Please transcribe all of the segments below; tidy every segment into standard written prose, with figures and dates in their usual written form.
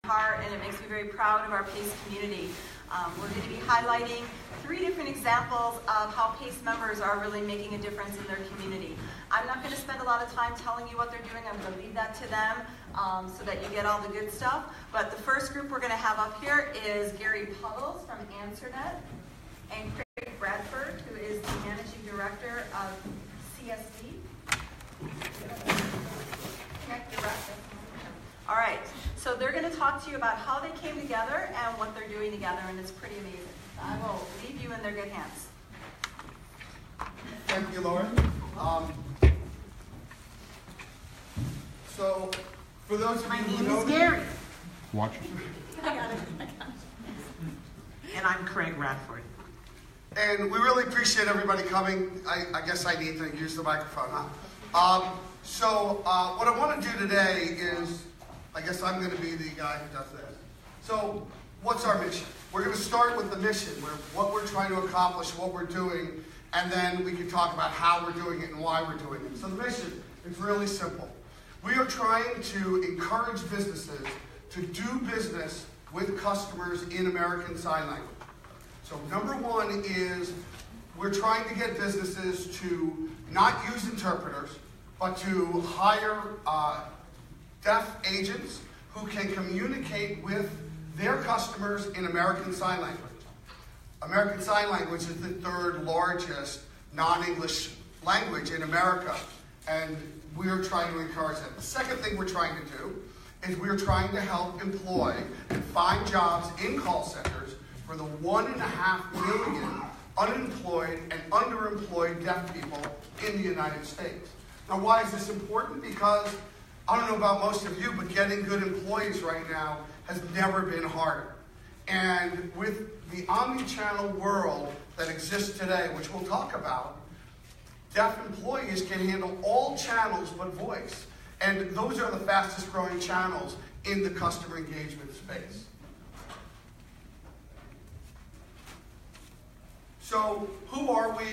heart, and it makes me very proud of our PACE community. We're going to be highlighting 3 different examples of how PACE members are really making a difference in their community. I'm not going to spend a lot of time telling you what they're doing. I'm going to leave that to them so that you get all the good stuff. But the first group we're going to have up here is Gary Pudles from AnswerNet and Craig Radford, who is the Managing Director of CSD. All right, so they're going to talk to you about how they came together and what they're doing together, and it's pretty amazing. I will leave you in their good hands. Thank you, Lauren. So, for those of you who know me, Gary. Watch. I got it. And I'm Craig Radford. and we really appreciate everybody coming. I guess I need to use the microphone, huh? What I want to do today is, I guess I'm going to be the guy who does this. So, what's our mission? We're going to start with the mission, what we're trying to accomplish, what we're doing, and then we can talk about how we're doing it and why we're doing it. So the mission is really simple. We are trying to encourage businesses to do business with customers in American Sign Language. So number one is we're trying to get businesses to not use interpreters, but to hire deaf agents who can communicate with their customers in American Sign Language. American Sign Language is the 3rd largest non-English language in America, and we're trying to encourage that. The second thing we're trying to do is we're trying to help employ and find jobs in call centers for the 1.5 million unemployed and underemployed deaf people in the United States. Now, why is this important? Because I don't know about most of you, but getting good employees right now has never been harder. And with the omni-channel world that exists today, which we'll talk about, deaf employees can handle all channels but voice. And those are the fastest growing channels in the customer engagement space. So who are we?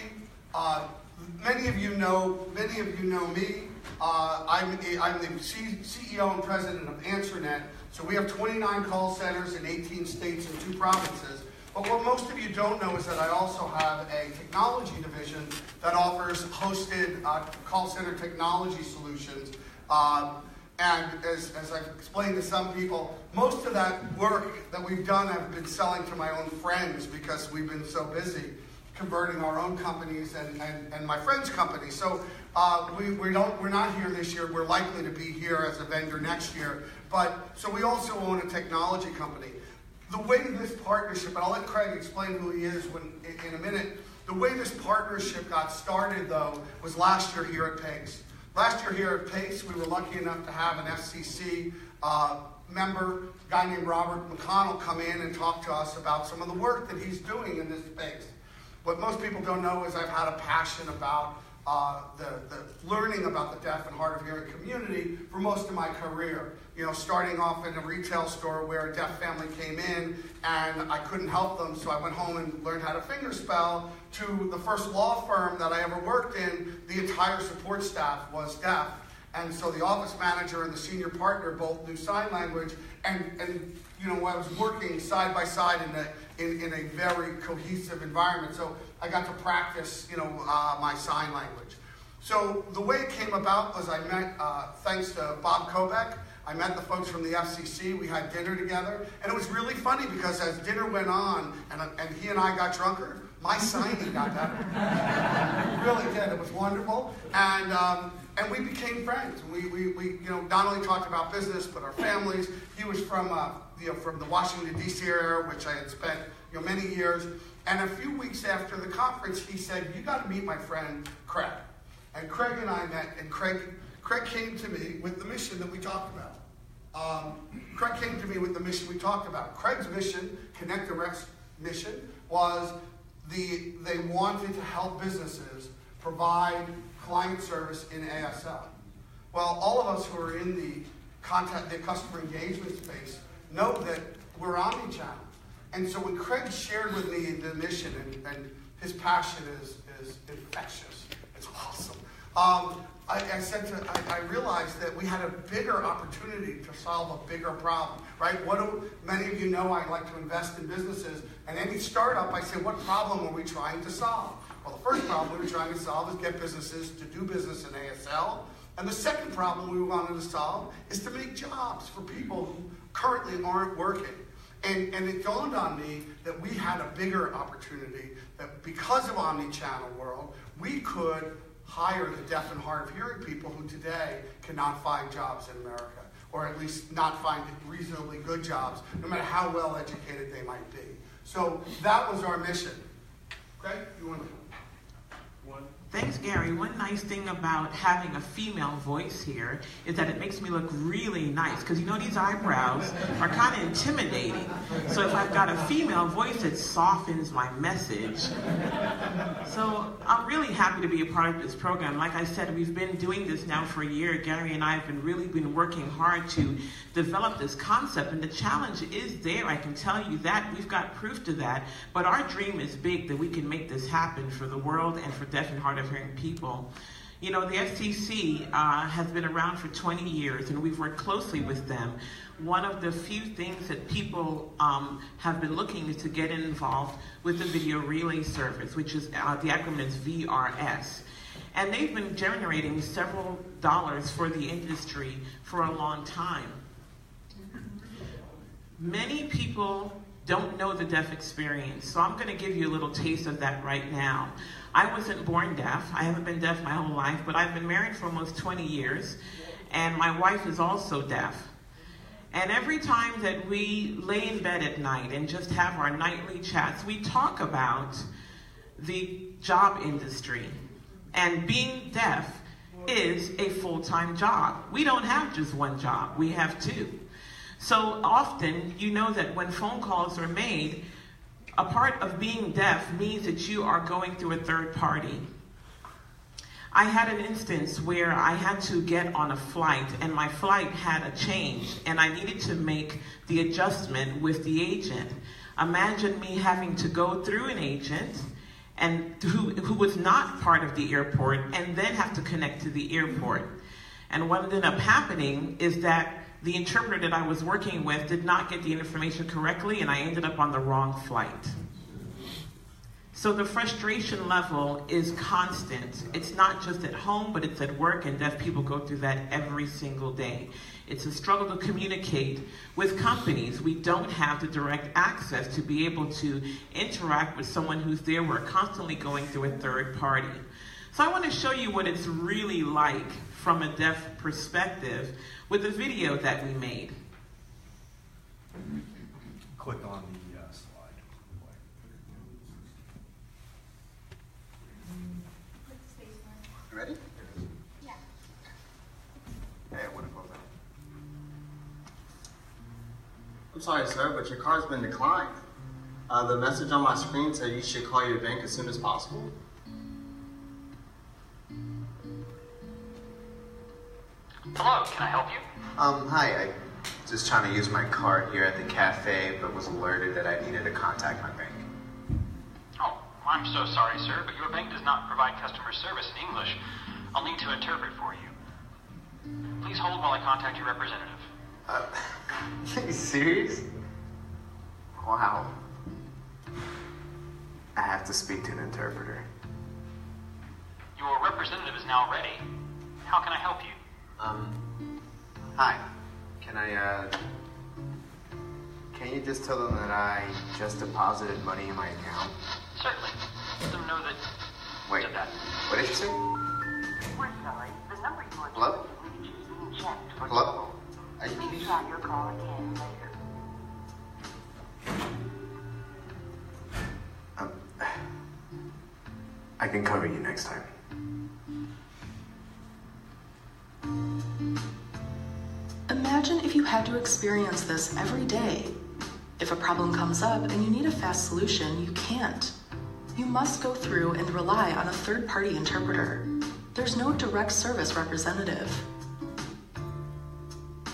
Many of you know me. I'm the CEO and president of AnswerNet. So we have 29 call centers in 18 states and 2 provinces. But what most of you don't know is that I also have a technology division that offers hosted call center technology solutions. And as I've explained to some people, most of that work that we've done I've been selling to my own friends because we've been so busy converting our own companies and my friends' companies. So we're not here this year. We're likely to be here as a vendor next year. So we also own a technology company. The way this partnership, and I'll let Craig explain who he is in a minute, the way this partnership got started, though, was last year here at PACE. Last year here at PACE, we were lucky enough to have an FCC member, a guy named Robert McConnell, come in and talk to us about some of the work that he's doing in this space. What most people don't know is I've had a passion about the learning about the deaf and hard of hearing community for most of my career. You know, starting off in a retail store where a deaf family came in and I couldn't help them, so I went home and learned how to fingerspell, to the first law firm that I ever worked in, the entire support staff was deaf. And so the office manager and the senior partner both knew sign language, and you know, I was working side by side in a very cohesive environment. So I got to practice, you know, my sign language. So the way it came about was I met, thanks to Bob Kobeck, I met the folks from the FCC. We had dinner together, and it was really funny because as dinner went on and he and I got drunker, my signing got better. It really did. It was wonderful, and we became friends. We you know, not only talked about business but our families. He was from the Washington D.C. area, which I had spent many years. And a few weeks after the conference, he said, "You got to meet my friend Craig." And Craig and I met, and Craig came to me with the mission that we talked about. Craig came to me with the mission we talked about. Craig's mission, Connect the Rest mission, was they wanted to help businesses provide client service in ASL. Well, all of us who are in the customer engagement space know that we're omni-channel. And so when Craig shared with me the mission, and his passion is infectious, it's awesome. I realized that we had a bigger opportunity to solve a bigger problem, right? Many of you know I like to invest in businesses, and any startup, I say, what problem are we trying to solve? Well, the first problem we were trying to solve is get businesses to do business in ASL, and the second problem we wanted to solve is to make jobs for people who currently aren't working. And it dawned on me that we had a bigger opportunity, that because of omni-channel world, we could hire the deaf and hard of hearing people who today cannot find jobs in America, or at least not find reasonably good jobs, no matter how well educated they might be. So that was our mission. Craig, you want to? Thanks, Gary. One nice thing about having a female voice here is that it makes me look really nice, because you know these eyebrows are kind of intimidating. So if I've got a female voice, it softens my message. So I'm really happy to be a part of this program. Like I said, we've been doing this now for a year. Gary and I have really been working hard to develop this concept, and the challenge is there. I can tell you that. We've got proof to that. But our dream is big, that we can make this happen for the world and for deaf and hard of hearing people. You know, the FCC has been around for 20 years, and we've worked closely with them. One of the few things that people have been looking is to get involved with the video relay service, which is, the acronym is VRS. And they've been generating several dollars for the industry for a long time. Many people don't know the deaf experience, so I'm going to give you a little taste of that right now. I wasn't born deaf. I haven't been deaf my whole life, but I've been married for almost 20 years, and my wife is also deaf. And every time that we lay in bed at night and just have our nightly chats, we talk about the job industry. And being deaf is a full-time job. We don't have just one job, we have two. So often, you know that when phone calls are made, a part of being deaf means that you are going through a third party. I had an instance where I had to get on a flight, and my flight had a change, and I needed to make the adjustment with the agent. Imagine me having to go through an agent and who was not part of the airport, and then have to connect to the airport. And what ended up happening is that the interpreter that I was working with did not get the information correctly, and I ended up on the wrong flight. So the frustration level is constant. It's not just at home, but it's at work, and deaf people go through that every single day. It's a struggle to communicate with companies. We don't have the direct access to be able to interact with someone who's there. We're constantly going through a third party. So I want to show you what it's really like from a deaf perspective with the video that we made. Click on the slide. You ready? Yeah. Hey, I want to go back. I'm sorry, sir, but your card's been declined. The message on my screen said you should call your bank as soon as possible. Hello, can I help you? Hi, I just trying to use my card here at the cafe, but was alerted that I needed to contact my bank. Oh, I'm so sorry, sir, but your bank does not provide customer service in English. I'll need to interpret for you. Please hold while I contact your representative. Are you serious? Wow. I have to speak to an interpreter. Your representative is now ready. How can I help you? Hi. Can you just tell them that I just deposited money in my account? Certainly. Let them know that... Wait, Said that. what did you say? We're sorry. The number you are Hello? is being checked for Hello? Please try your call again later. I can cover you next time. Imagine if you had to experience this every day. If a problem comes up and you need a fast solution, you can't. You must go through and rely on a third-party interpreter. There's no direct service representative.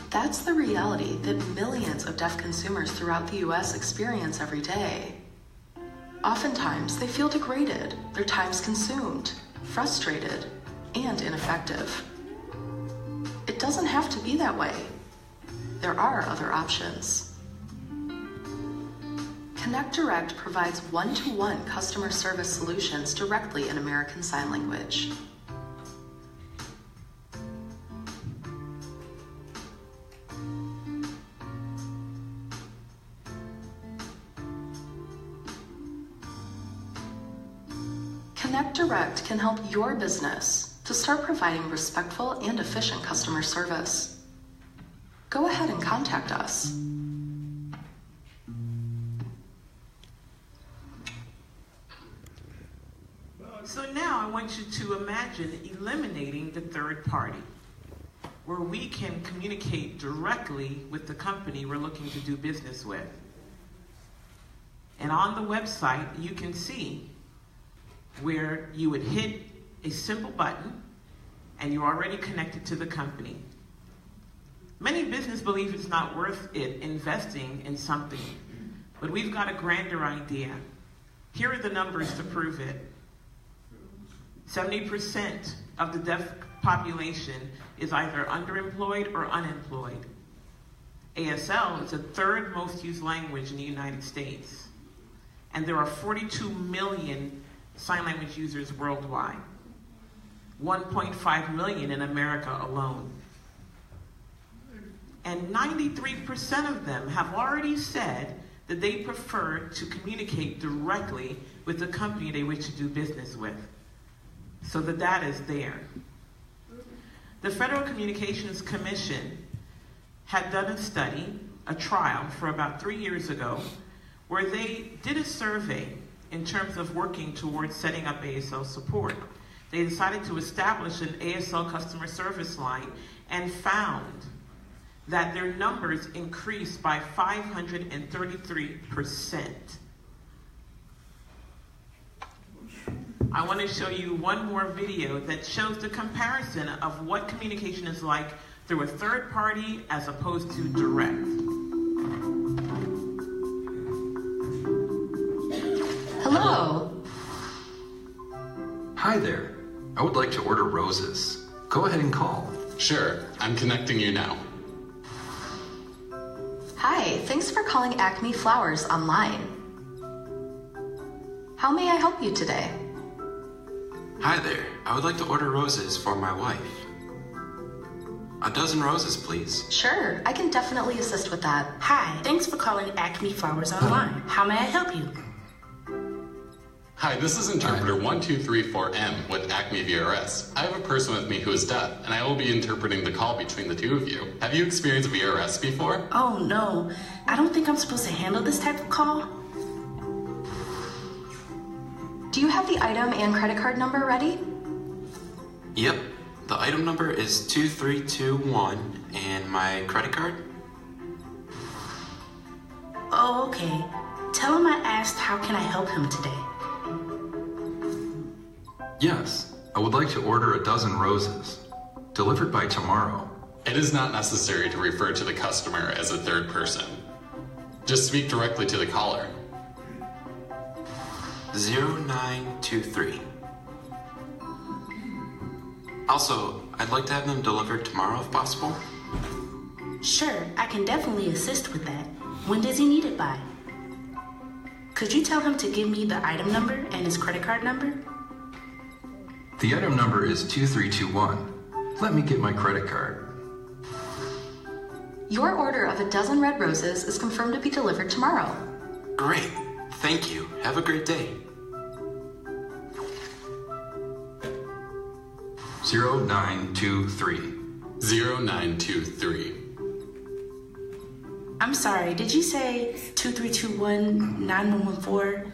That's the reality that millions of deaf consumers throughout the US experience every day. Oftentimes, they feel degraded, their time's consumed, frustrated, and ineffective. It doesn't have to be that way. There are other options. Connect Direct provides one-to-one customer service solutions directly in American Sign Language. Connect Direct can help your business to start providing respectful and efficient customer service. Go ahead and contact us. So now I want you to imagine eliminating the third party, where we can communicate directly with the company we're looking to do business with. And on the website, you can see where you would hit a simple button and you're already connected to the company. Many business believe it's not worth it investing in something, but we've got a grander idea. Here are the numbers to prove it. 70% of the deaf population is either underemployed or unemployed. ASL is the third most used language in the United States. And there are 42 million sign language users worldwide. 1.5 million in America alone. And 93% of them have already said that they prefer to communicate directly with the company they wish to do business with. So the data is there. The Federal Communications Commission had done a study, a trial, for about 3 years ago, where they did a survey in terms of working towards setting up ASL support. They decided to establish an ASL customer service line and found that their numbers increased by 533%. I want to show you one more video that shows the comparison of what communication is like through a third party as opposed to direct. Hello. Hi there. I would like to order roses. Go ahead and call. Sure, I'm connecting you now. Hi, thanks for calling Acme Flowers online. How may I help you today? Hi there. I would like to order roses for my wife. A dozen roses, please. Sure, I can definitely assist with that. Hi, thanks for calling Acme Flowers online. How may I help you? Hi, this is interpreter 1234M with Acme VRS. I have a person with me who is deaf, and I will be interpreting the call between the two of you. Have you experienced VRS before? Oh no, I don't think I'm supposed to handle this type of call. Do you have the item and credit card number ready? Yep. The item number is 2321 and my credit card? Oh, okay. Tell him I asked how can I help him today. Yes, I would like to order a dozen roses. Delivered by tomorrow. It is not necessary to refer to the customer as a third person. Just speak directly to the caller. 0923. Also, I'd like to have them delivered tomorrow if possible. Sure, I can definitely assist with that. When does he need it by? Could you tell him to give me the item number and his credit card number? The item number is 2321. Let me get my credit card. Your order of a dozen red roses is confirmed to be delivered tomorrow. Great. Thank you. Have a great day. 0923. 0923. I'm sorry, did you say 2321-9114?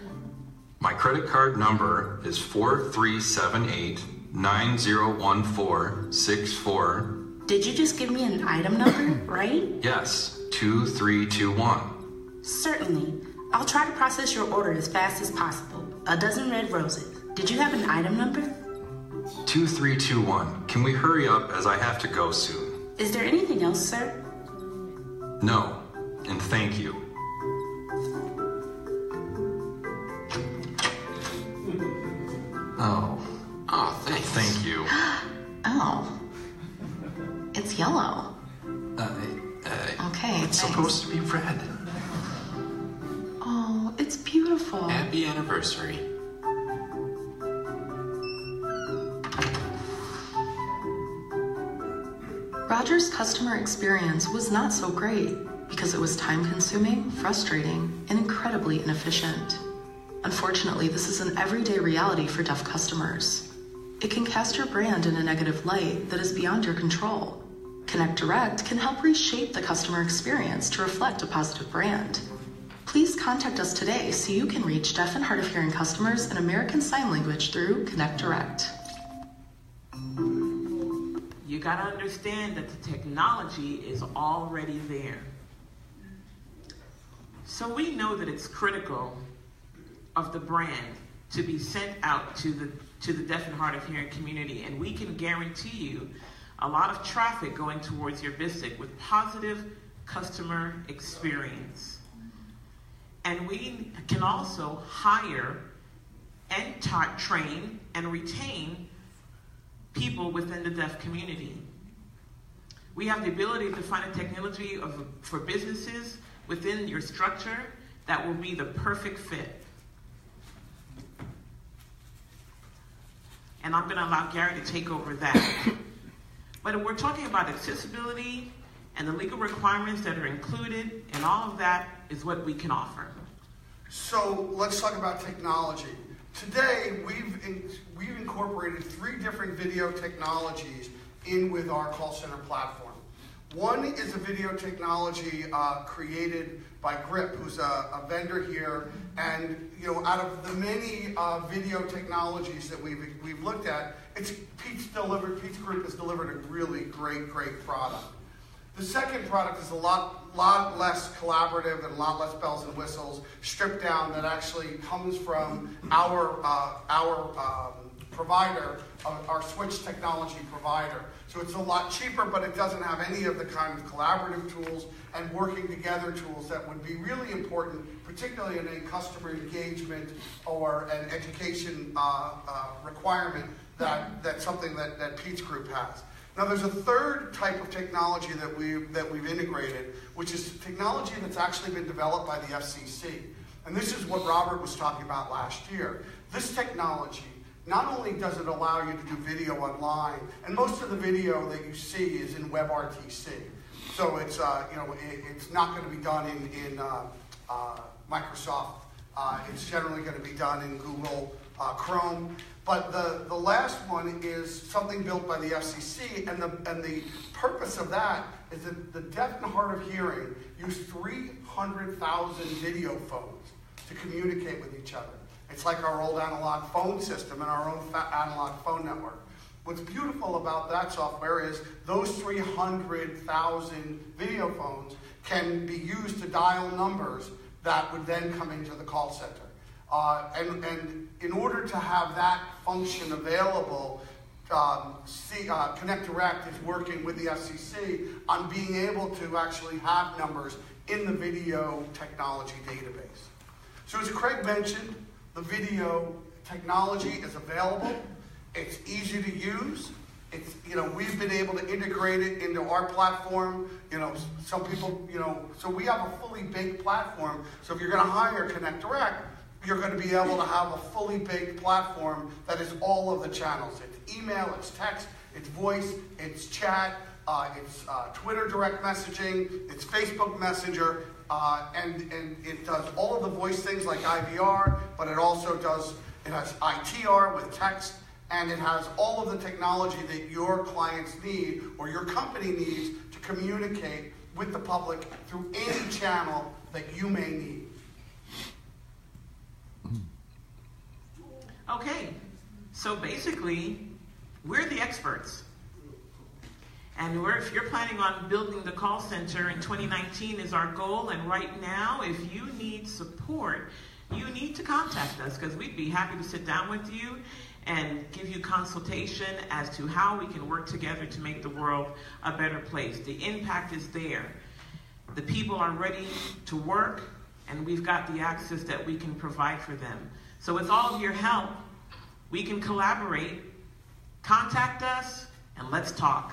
My credit card number is 4378-901464. Did you just give me an item number, right? Yes, 2321. Certainly. I'll try to process your order as fast as possible. A dozen red roses. Did you have an item number? 2321. Can we hurry up as I have to go soon? Is there anything else, sir? No, and thank you. Oh, thanks. Thank you. It's supposed to be red. Oh, it's beautiful. Happy anniversary. Roger's customer experience was not so great because it was time-consuming, frustrating, and incredibly inefficient. Unfortunately, this is an everyday reality for deaf customers. It can cast your brand in a negative light that is beyond your control. Connect Direct can help reshape the customer experience to reflect a positive brand. Please contact us today so you can reach deaf and hard of hearing customers in American Sign Language through Connect Direct. You got to understand that the technology is already there. So we know that it's critical of the brand to be sent out to the deaf and hard of hearing community, and we can guarantee you a lot of traffic going towards your business with positive customer experience. And we can also hire and train and retain people within the deaf community. We have the ability to find a technology for businesses within your structure that will be the perfect fit. And I'm going to allow Gary to take over that. But we're talking about accessibility and the legal requirements that are included, and all of that is what we can offer. So let's talk about technology. Today, we've incorporated 3 different video technologies in with our call center platform. One is a video technology created by Grip, who's a vendor here, and out of the many video technologies that we've looked at, Pete's Group has delivered a really great product. The second product is a lot less collaborative and a lot less bells and whistles, stripped down, that actually comes from our provider, our switch technology provider. So it's a lot cheaper, but it doesn't have any of the kind of collaborative tools and working together tools that would be really important, particularly in a customer engagement or an education requirement that's something that Pete's Group has. Now, there's a third type of technology that we've integrated, which is technology that's actually been developed by the FCC. And this is what Robert was talking about last year. This technology, not only does it allow you to do video online, and most of the video that you see is in WebRTC. So it's it's not going to be done in Microsoft. It's generally going to be done in Google Chrome. But the last one is something built by the FCC, and the purpose of that is that the deaf and hard of hearing use 300,000 video phones to communicate with each other. It's like our old analog phone system and our own analog phone network. What's beautiful about that software is those 300,000 video phones can be used to dial numbers that would then come into the call center. And in order to have that function available, Connect Direct is working with the FCC on being able to actually have numbers in the video technology database. So as Craig mentioned, the video technology is available. It's easy to use. It's, we've been able to integrate it into our platform. Some people, so we have a fully baked platform. So if you're going to hire Connect Direct, you're going to be able to have a fully baked platform that is all of the channels. It's email, it's text, it's voice, it's chat, it's Twitter direct messaging, it's Facebook Messenger, and it does all of the voice things like IVR, but it also has ITR with text, and it has all of the technology that your clients need or your company needs to communicate with the public through any channel that you may need. Okay, so basically, we're the experts. And if you're planning on building the call center in 2019 is our goal, and right now, if you need support, you need to contact us, because we'd be happy to sit down with you and give you consultation as to how we can work together to make the world a better place. The impact is there. The people are ready to work, and we've got the access that we can provide for them. So with all of your help, we can collaborate. Contact us, and let's talk.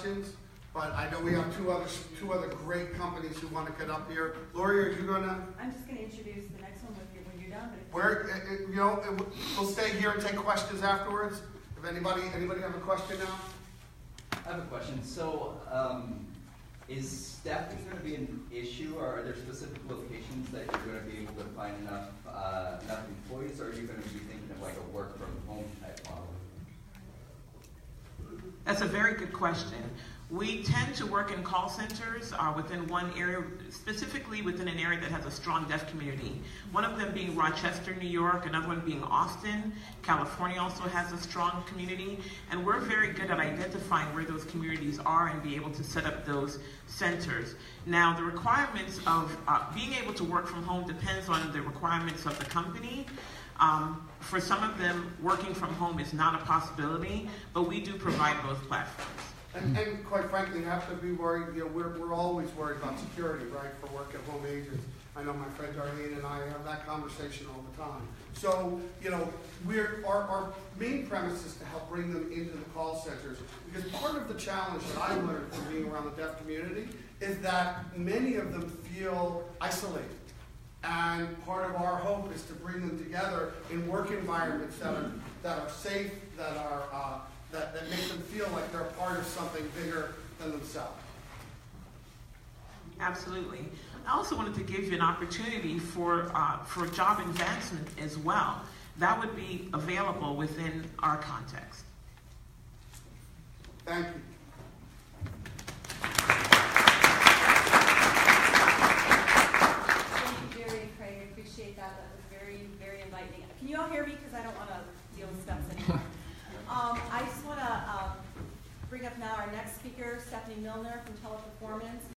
questions, but I know we have two other great companies who want to get up here. Lori, are you going to? I'm just going to introduce the next one with you when you're done. We'll stay here and take questions afterwards. If anybody have a question now? I have a question. So, is staffing going to be an issue, or are there specific locations that you're going to be able to find enough employees, or are you going to be thinking of like a work from home type model? That's a very good question. We tend to work in call centers within one area, specifically within an area that has a strong deaf community. One of them being Rochester, New York, another one being Austin. California also has a strong community, and we're very good at identifying where those communities are and be able to set up those centers. Now, the requirements of being able to work from home depends on the requirements of the company. For some of them, working from home is not a possibility, but we do provide both platforms. And quite frankly, you have to be worried. We're always worried about security, right, for work-at-home agents. I know my friend Darlene and I have that conversation all the time. So, our main premise is to help bring them into the call centers, because part of the challenge that I learned from being around the deaf community is that many of them feel isolated. And part of our hope is to bring them together in work environments that are safe, that make them feel like they're part of something bigger than themselves. Absolutely. I also wanted to give you an opportunity for job advancement as well. That would be available within our context. Thank you. Thank you, Jerry and Craig. I appreciate that. That was very, very enlightening. Can you all hear me? Because I don't want to deal with steps anymore. I just want to bring up now our next speaker, Stephanie Milner from Teleperformance.